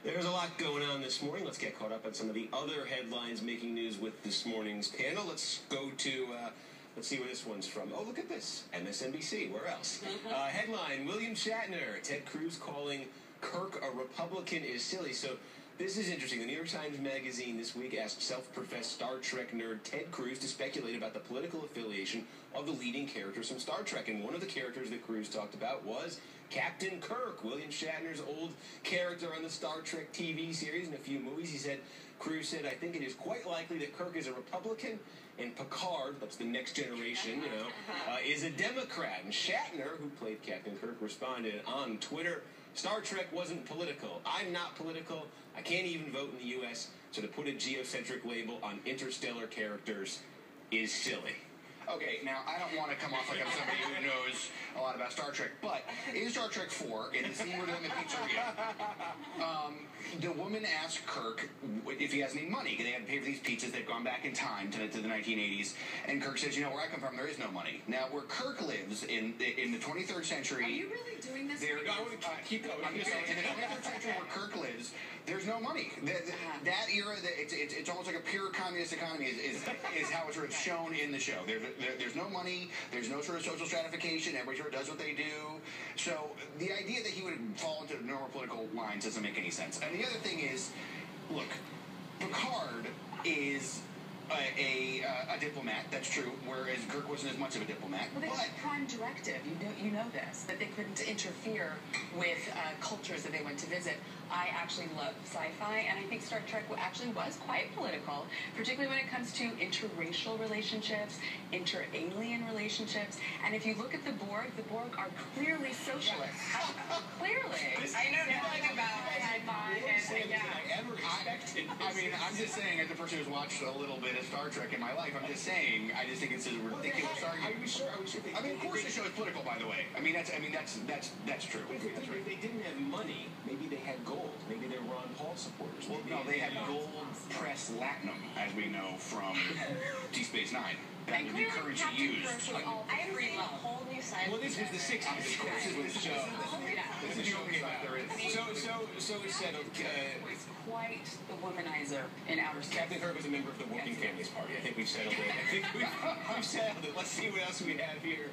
There's a lot going on this morning. Let's get caught up on some of the other headlines making news with this morning's panel. Let's go to, let's see where this one's from. Oh, look at this. MSNBC. Where else? Headline, William Shatner. Ted Cruz calling Kirk a Republican is silly. So this is interesting. The New York Times Magazine this week asked self-professed Star Trek nerd Ted Cruz to speculate about the political affiliation of the leading characters from Star Trek. And one of the characters that Cruz talked about was Captain Kirk, William Shatner's old character on the Star Trek TV series and a few movies. He said, Cruz said, I think it is quite likely that Kirk is a Republican and Picard, that's the next generation, is a Democrat. And Shatner, who played Captain Kirk, responded on Twitter, Star Trek wasn't political. I'm not political. I can't even vote in the U.S., so to put a geocentric label on interstellar characters is silly. Okay, now, I don't want to come off like I'm somebody who knows a lot about Star Trek, but in Star Trek 4, in the scene we're doing the pizzeria, the woman asked Kirk if he has any money, because they had to pay for these pizzas. They've gone back in time to the 1980s, and Kirk says, you know, where I come from, there is no money. Now, where Kirk lives in the 23rd century... Are you really doing this? I want to keep going. I'm just saying, in the 23rd century where Kirk lives, there's no money. That era, it's almost like a pure communist economy is how it's sort of shown in the show. There's no money, there's no sort of social stratification, everybody sort of does what they do. So the idea that he would fall into normal political lines doesn't make any sense. And the other thing is, look, Picard is a diplomat, that's true, whereas Kirk wasn't as much of a diplomat. Well, they had a prime directive, you know this, that they couldn't interfere with cultures that they went to visit. I actually love sci-fi, and I think Star Trek actually was quite political, particularly when it comes to interracial relationships, inter-alien relationships, and if you look at the Borg are clearly socialist. Clearly. I know nothing about sci-fi, and yeah. I mean, I'm just saying, as a person who's watched a little bit of Star Trek in my life, I'm just saying, I just think it's a ridiculous argument. Are we sure I mean, of course the show is political, by the way. I mean, that's true. If they didn't have money, maybe they had gold. Maybe they're Ron Paul supporters. Well, no, they had gold press latinum, as we know from Deep Space Nine. That would be currency used. I read a whole new side. Well, this was the 60s, of course. This was the show. This is the show came out. So we settled. Was quite the womanizer in outer space. Captain Kirk was a member of the Working Families Party. I think we've settled it. Let's see what else we have here.